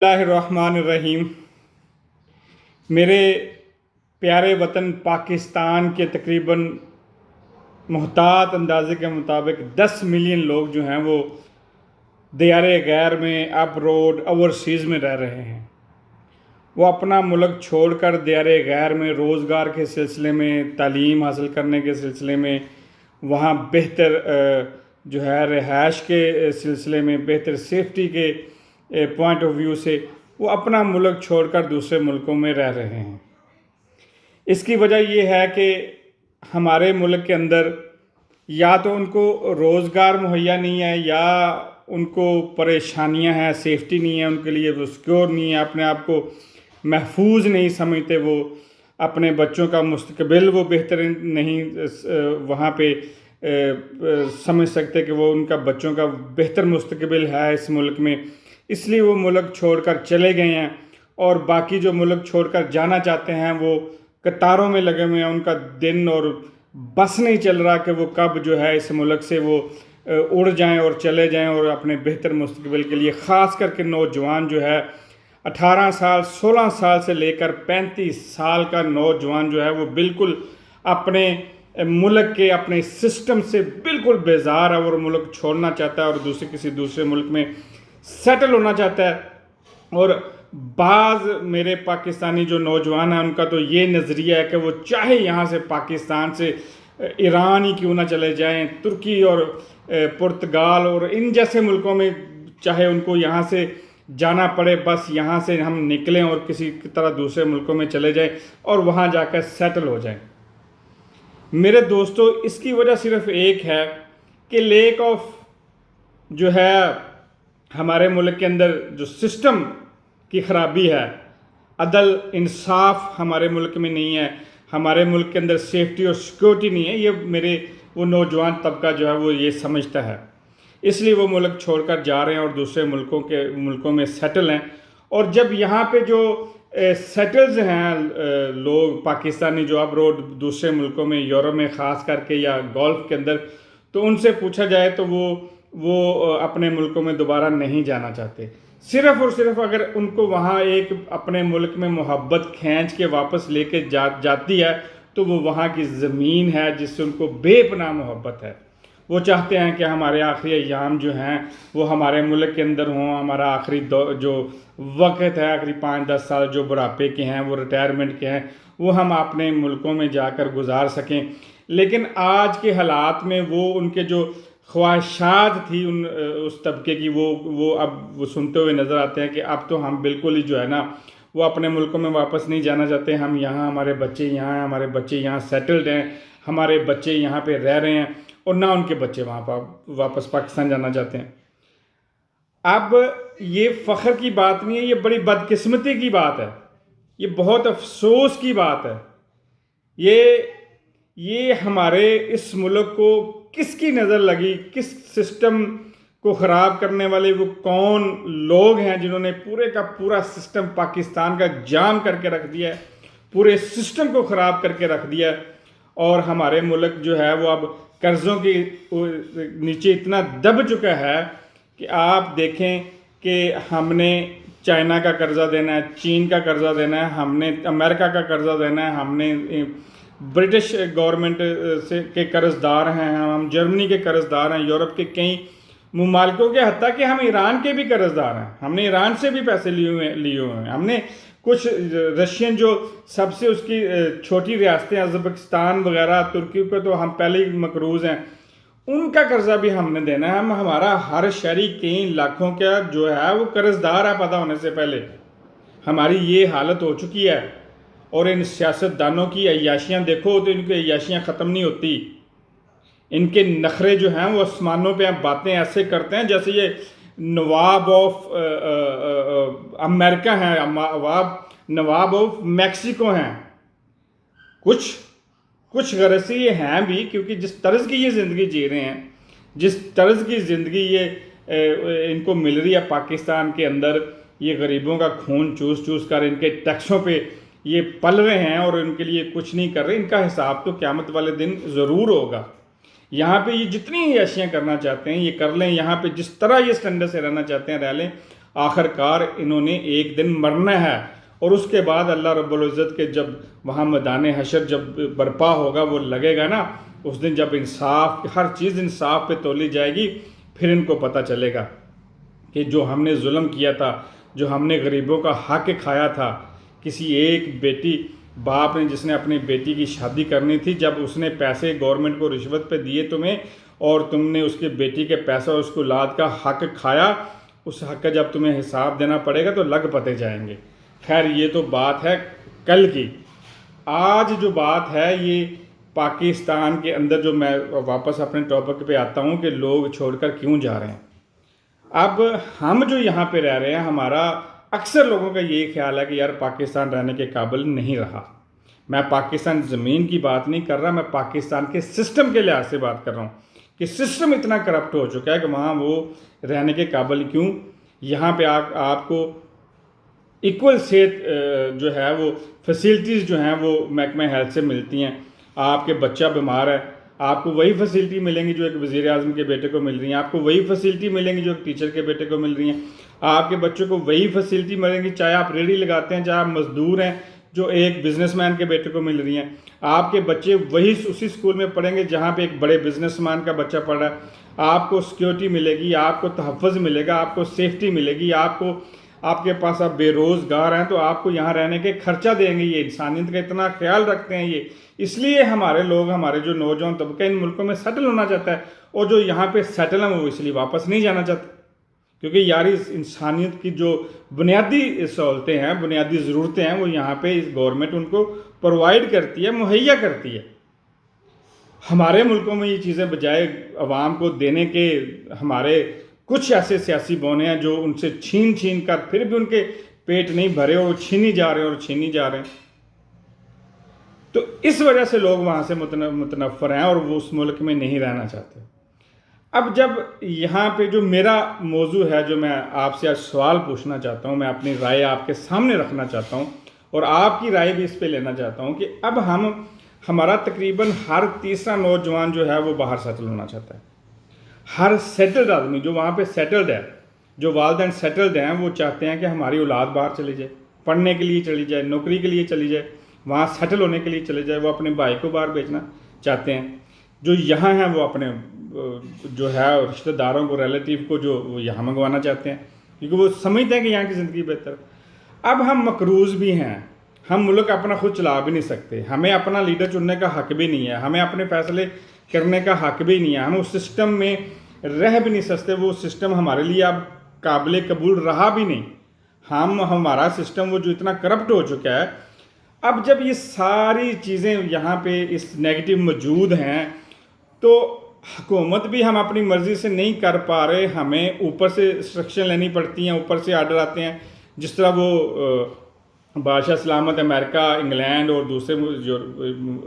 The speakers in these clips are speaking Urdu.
اللہ الرحمن الرحیم۔ میرے پیارے وطن پاکستان کے تقریباً محتاط اندازے کے مطابق 10 ملین لوگ جو ہیں وہ دیار غیر میں اب روڈ اوورسیز میں رہ رہے ہیں۔ وہ اپنا ملک چھوڑ کر دیار غیر میں روزگار کے سلسلے میں، تعلیم حاصل کرنے کے سلسلے میں، وہاں بہتر جو ہے رہائش کے سلسلے میں، بہتر سیفٹی کے پوائنٹ آف ویو سے وہ اپنا ملک چھوڑ کر دوسرے ملکوں میں رہ رہے ہیں۔ اس کی وجہ یہ ہے کہ ہمارے ملک کے اندر یا تو ان کو روزگار مہیا نہیں ہے، یا ان کو پریشانیاں ہیں، سیفٹی نہیں ہے ان کے لیے، وہ سیکیور نہیں ہے، اپنے آپ کو محفوظ نہیں سمجھتے، وہ اپنے بچوں کا مستقبل وہ بہتر نہیں وہاں پہ سمجھ سکتے کہ وہ ان کا بچوں کا بہتر مستقبل ہے اس ملک میں، اس لیے وہ ملک چھوڑ کر چلے گئے ہیں۔ اور باقی جو ملک چھوڑ کر جانا چاہتے ہیں وہ قطاروں میں لگے ہوئے ہیں، ان کا دن اور بس نہیں چل رہا کہ وہ کب جو ہے اس ملک سے وہ اڑ جائیں اور چلے جائیں، اور اپنے بہتر مستقبل کے لیے، خاص کر کے نوجوان جو ہے 18 سال 16 سال سے لے کر 35 سال کا نوجوان جو ہے وہ بالکل اپنے ملک کے، اپنے سسٹم سے بالکل بیزار ہے، اور ملک چھوڑنا چاہتا ہے اور کسی دوسرے ملک میں سیٹل ہونا چاہتا ہے۔ اور بعض میرے پاکستانی جو نوجوان ہیں ان کا تو یہ نظریہ ہے کہ وہ چاہے یہاں سے پاکستان سے ایران ہی کیوں نہ چلے جائیں، ترکی اور پرتگال اور ان جیسے ملکوں میں چاہے ان کو یہاں سے جانا پڑے، بس یہاں سے ہم نکلیں اور کسی طرح دوسرے ملکوں میں چلے جائیں اور وہاں جا کر سیٹل ہو جائیں۔ میرے دوستو، اس کی وجہ صرف ایک ہے کہ لیک آف جو ہے ہمارے ملک کے اندر جو سسٹم کی خرابی ہے، عدل انصاف ہمارے ملک میں نہیں ہے، ہمارے ملک کے اندر سیفٹی اور سیکورٹی نہیں ہے، یہ وہ نوجوان طبقہ جو ہے وہ یہ سمجھتا ہے، اس لیے وہ ملک چھوڑ کر جا رہے ہیں اور دوسرے ملکوں میں سیٹل ہیں۔ اور جب یہاں پہ جو سیٹلز ہیں لوگ پاکستانی جو اب روڈ دوسرے ملکوں میں، یورپ میں خاص کر کے یا گولف کے اندر، تو ان سے پوچھا جائے تو وہ اپنے ملکوں میں دوبارہ نہیں جانا چاہتے۔ صرف اور صرف اگر ان کو وہاں ایک اپنے ملک میں محبت کھینچ کے واپس لے کے جاتی ہے تو وہ وہاں کی زمین ہے جس سے ان کو بے پناہ محبت ہے۔ وہ چاہتے ہیں کہ ہمارے آخری ایام جو ہیں وہ ہمارے ملک کے اندر ہوں، ہمارا آخری جو وقت ہے، آخری 5-10 سال جو بڑھاپے کے ہیں، وہ ریٹائرمنٹ کے ہیں، وہ ہم اپنے ملکوں میں جا کر گزار سکیں۔ لیکن آج کے حالات میں وہ ان کے جو خواہشات تھی اس طبقے کی، اب وہ سنتے ہوئے نظر آتے ہیں کہ اب تو ہم بالکل ہی جو ہے نا وہ اپنے ملکوں میں واپس نہیں جانا چاہتے، ہم یہاں، ہمارے بچے یہاں ہیں، ہمارے بچے یہاں سیٹلڈ ہیں، ہمارے بچے یہاں پہ رہ رہے ہیں، اور نہ ان کے بچے وہاں پر واپس پاکستان جانا چاہتے ہیں۔ اب یہ فخر کی بات نہیں ہے، یہ بڑی بدقسمتی کی بات ہے، یہ بہت افسوس کی بات ہے۔ یہ ہمارے اس ملک کو کس کی نظر لگی، کس سسٹم کو خراب کرنے والے وہ کون لوگ ہیں جنہوں نے پورے کا پورا سسٹم پاکستان کا جام کر کے رکھ دیا ہے، پورے سسٹم کو خراب کر کے رکھ دیا ہے، اور ہمارے ملک جو ہے وہ اب قرضوں کے نیچے اتنا دب چکا ہے کہ آپ دیکھیں کہ ہم نے چائنا کا قرضہ دینا ہے، چین کا قرضہ دینا ہے، ہم نے امریکہ کا قرضہ دینا ہے، ہم نے برٹش گورنمنٹ کے قرض دار ہیں، ہم جرمنی کے قرض دار ہیں، یورپ کے کئی ممالکوں کے، حتیٰ کہ ہم ایران کے بھی قرض دار ہیں، ہم نے ایران سے بھی پیسے لیے ہوئے ہیں، ہم نے کچھ رشین جو سب سے اس کی چھوٹی ریاستیں ازبکستان وغیرہ، ترکی پہ تو ہم پہلے ہی مقروض ہیں، ان کا قرضہ بھی ہم نے دینا ہے۔ ہمارا ہر شہری کئی لاکھوں کا جو ہے وہ قرض دار ہے پیدا ہونے سے پہلے، ہماری یہ حالت ہو چکی ہے۔ اور ان سیاستدانوں کی عیاشیاں دیکھو تو ان کی عیاشیاں ختم نہیں ہوتی، ان کے نخرے جو ہیں وہ آسمانوں پہ باتیں ایسے کرتے ہیں جیسے یہ نواب آف امریکہ ہیں، نواب آف میکسیکو ہیں۔ کچھ غرض سے یہ ہیں بھی، کیونکہ جس طرز کی یہ زندگی جی رہے ہیں، جس طرز کی زندگی یہ ان کو مل رہی ہے پاکستان کے اندر، یہ غریبوں کا خون چوس چوس کر ان کے ٹیکسوں پہ یہ پل رہے ہیں اور ان کے لیے کچھ نہیں کر رہے، ان کا حساب تو قیامت والے دن ضرور ہوگا۔ یہاں پہ یہ جتنی عیاشیاں کرنا چاہتے ہیں یہ کر لیں، یہاں پہ جس طرح یہ سٹینڈرڈ سے رہنا چاہتے ہیں رہ لیں، آخر کار انہوں نے ایک دن مرنا ہے، اور اس کے بعد اللہ رب العزت کے جب وہاں میدان حشر جب برپا ہوگا، وہ لگے گا نا، اس دن جب انصاف، ہر چیز انصاف پہ تولی جائے گی، پھر ان کو پتہ چلے گا کہ جو ہم نے ظلم کیا تھا، جو ہم نے غریبوں کا حق کھایا تھا، کسی ایک بیٹی باپ نے جس نے اپنی بیٹی کی شادی کرنی تھی، جب اس نے پیسے گورنمنٹ کو رشوت پہ دیے تمہیں، اور تم نے اس کی بیٹی کے پیسہ اور اس کو اولاد کا حق کھایا، اس حق کا جب تمہیں حساب دینا پڑے گا تو لگ پتے جائیں گے۔ خیر یہ تو بات ہے کل کی۔ آج جو بات ہے یہ پاکستان کے اندر، جو میں واپس اپنے ٹاپک پہ آتا ہوں کہ لوگ چھوڑ کر کیوں جا رہے ہیں۔ اب ہم جو یہاں پہ رہ رہے ہیں، ہمارا اکثر لوگوں کا یہی خیال ہے کہ یار پاکستان رہنے کے قابل نہیں رہا۔ میں پاکستان زمین کی بات نہیں کر رہا، میں پاکستان کے سسٹم کے لحاظ سے بات کر رہا ہوں کہ سسٹم اتنا کرپٹ ہو چکا ہے کہ وہاں وہ رہنے کے قابل کیوں۔ یہاں پہ آپ کو ایکول صحت جو ہے وہ فیسلٹیز جو ہیں وہ محکمہ ہیلتھ سے ملتی ہیں۔ آپ کے بچہ بیمار ہے، آپ کو وہی فیسلٹی ملیں گی جو ایک وزیر اعظم کے بیٹے کو مل رہی ہیں، آپ کو وہی فیسلٹی ملیں گی جو ایک ٹیچر کے بیٹے کو مل رہی ہیں، آپ کے بچوں کو وہی فیسلٹی ملیں گی چاہے آپ ریڑھی لگاتے ہیں، چاہے آپ مزدور ہیں، جو ایک بزنس مین کے بیٹے کو مل رہی ہیں۔ آپ کے بچے وہی اسی اسکول میں پڑھیں گے جہاں پہ ایک بڑے بزنس مین کا بچہ پڑھ رہا ہے۔ آپ کو سیکیورٹی ملے گی، آپ کو تحفظ ملے گا، آپ کو سیفٹی ملے گی، آپ کے پاس آپ بے روزگار ہیں تو آپ کو یہاں رہنے کے خرچہ دیں گے۔ یہ انسانیت کا اتنا خیال رکھتے ہیں یہ، اس لیے ہمارے لوگ، ہمارے جو نوجوان طبقہ ان ملکوں میں سیٹل ہونا چاہتا ہے، اور جو یہاں پہ سیٹل ہیں وہ اس لیے واپس نہیں جانا چاہتے، کیونکہ یاری انسانیت کی جو بنیادی سہولتیں ہیں، بنیادی ضرورتیں ہیں، وہ یہاں پہ اس گورنمنٹ ان کو پرووائڈ کرتی ہے، مہیا کرتی ہے۔ ہمارے ملکوں میں یہ چیزیں بجائے عوام کو دینے کے، ہمارے کچھ ایسے سیاسی بونے ہیں جو ان سے چھین کر پھر بھی ان کے پیٹ نہیں بھرے اور چھینی جا رہے ہیں اور چھینی جا رہے ہیں۔ تو اس وجہ سے لوگ وہاں سے متنفر ہیں اور وہ اس ملک میں نہیں رہنا چاہتے۔ اب جب یہاں پہ جو میرا موضوع ہے، جو میں آپ سے آج سوال پوچھنا چاہتا ہوں، میں اپنی رائے آپ کے سامنے رکھنا چاہتا ہوں اور آپ کی رائے بھی اس پہ لینا چاہتا ہوں کہ اب ہمارا تقریباً ہر تیسرا نوجوان جو ہے وہ باہر سیٹل ہونا چاہتا ہے۔ ہر سیٹلڈ آدمی جو وہاں پہ سیٹلڈ ہے، جو والدین سیٹلڈ ہیں، وہ چاہتے ہیں کہ ہماری اولاد باہر چلی جائے، پڑھنے کے لیے چلی جائے، نوکری کے لیے چلی جائے، وہاں سیٹل ہونے کے لیے چلے جائے۔ وہ اپنے بھائی کو باہر بھیجنا چاہتے ہیں، جو یہاں ہیں وہ اپنے جو ہے رشتہ داروں کو، ریلیٹیو کو جو وہ یہاں منگوانا چاہتے ہیں، کیونکہ وہ سمجھتے ہیں کہ یہاں کی زندگی بہتر۔ اب ہم مقروض بھی ہیں، ہم ملک اپنا خود چلا بھی نہیں سکتے، ہمیں اپنا لیڈر چننے کا حق بھی نہیں ہے، ہمیں اپنے فیصلے کرنے کا حق بھی نہیں ہے، ہم اس سسٹم میں رہ بھی نہیں سکتے، وہ سسٹم ہمارے لیے اب قابل قبول رہا بھی نہیں۔ ہمارا سسٹم وہ جو اتنا کرپٹ ہو چکا ہے، اب جب یہ ساری چیزیں یہاں پہ اس نیگیٹو موجود ہیں تو حکومت بھی ہم اپنی مرضی سے نہیں کر پا رہے، ہمیں اوپر سے انسٹرکشن لینی پڑتی ہیں، اوپر سے آرڈر آتے ہیں، جس طرح وہ بادشاہ سلامت امریکہ، انگلینڈ اور دوسرے جو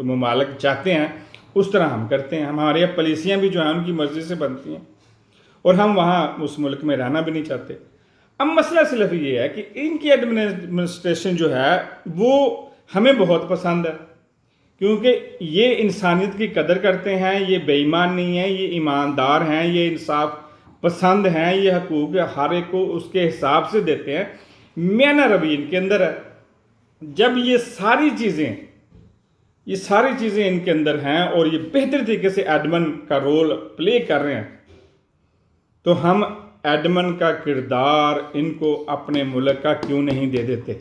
ممالک چاہتے ہیں اس طرح ہم کرتے ہیں۔ ہمارے پالیسیاں بھی جو ہیں ان کی مرضی سے بنتی ہیں اور ہم وہاں اس ملک میں رہنا بھی نہیں چاہتے۔ اب مسئلہ صرف یہ ہے کہ ان کی ایڈمنسٹریشن جو ہے وہ ہمیں بہت پسند ہے، کیونکہ یہ انسانیت کی قدر کرتے ہیں، یہ بے ایمان نہیں ہیں، یہ ایماندار ہیں، یہ انصاف پسند ہیں، یہ حقوق ہر ایک کو اس کے حساب سے دیتے ہیں، میانہ روی ان کے اندر ہے۔ جب یہ ساری چیزیں ان کے اندر ہیں اور یہ بہتر طریقے سے ایڈمن کا رول پلے کر رہے ہیں، تو ہم ایڈمن کا کردار ان کو اپنے ملک کا کیوں نہیں دے دیتے؟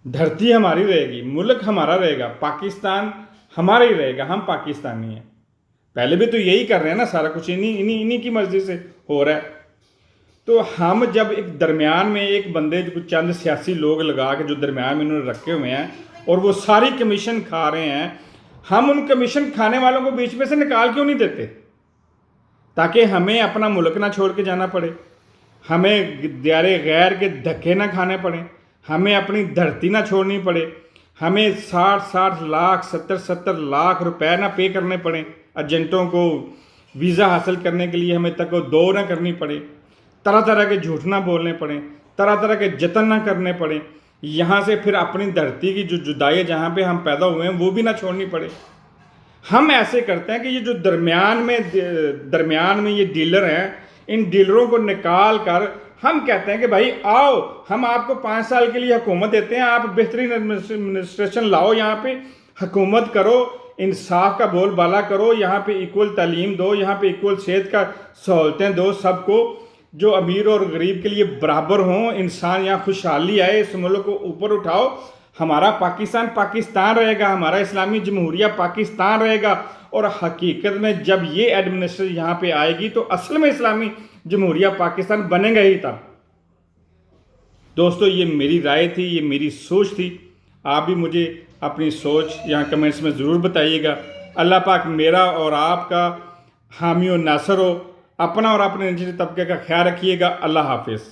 دھرتی ہماری رہے گی، ملک ہمارا رہے گا، پاکستان ہمارا ہی رہے گا، ہم پاکستانی ہیں۔ پہلے بھی تو یہی کر رہے ہیں نا، سارا کچھ انہی کی مرضی سے ہو رہا ہے۔ تو ہم جب ایک درمیان میں ایک بندے جو چند سیاسی لوگ لگا کے جو درمیان میں انہوں نے رکھے ہوئے ہیں اور وہ ساری کمیشن کھا رہے ہیں، ہم ان کمیشن کھانے والوں کو بیچ میں سے نکال کیوں نہیں دیتے تاکہ ہمیں اپنا ملک نہ چھوڑ کے جانا پڑے، ہمیں دیار غیر کے دھکے نہ کھانے پڑیں، ہمیں اپنی دھرتی نہ چھوڑنی پڑے، ہمیں 60 لاکھ 70 لاکھ روپے نہ پے کرنے پڑیں ایجنٹوں کو ویزا حاصل کرنے کے لیے، ہمیں تک دو نہ کرنی پڑے، طرح طرح کے جھوٹ نہ بولنے پڑیں، طرح طرح کے جتن نہ کرنے پڑیں، یہاں سے پھر اپنی دھرتی کی جو جدائی جہاں پہ ہم پیدا ہوئے ہیں وہ بھی نہ چھوڑنی پڑے۔ ہم ایسے کرتے ہیں کہ یہ جو درمیان میں یہ ڈیلر ہیں، ان ڈیلروں کو نکال کر ہم کہتے ہیں کہ بھائی آؤ ہم آپ کو 5 سال کے لیے حکومت دیتے ہیں، آپ بہترین ایڈمنسٹریشن لاؤ، یہاں پہ حکومت کرو، انصاف کا بول بالا کرو، یہاں پہ ایکول تعلیم دو، یہاں پہ ایکول صحت کا سہولتیں دو سب کو، جو امیر اور غریب کے لیے برابر ہوں، انسان یہاں خوشحالی آئے، اس ملک کو اوپر اٹھاؤ۔ ہمارا پاکستان پاکستان رہے گا، ہمارا اسلامی جمہوریہ پاکستان رہے گا، اور حقیقت میں جب یہ ایڈمنسٹریشن یہاں پہ آئے گی تو اصل میں اسلامی جمہوریہ پاکستان بنے گا ہی تب۔ دوستو یہ میری رائے تھی، یہ میری سوچ تھی، آپ بھی مجھے اپنی سوچ یہاں کمنٹس میں ضرور بتائیے گا۔ اللہ پاک میرا اور آپ کا حامی و ناصر ہو، اپنا اور اپنے نجی طبقے کا خیال رکھیے گا۔ اللہ حافظ۔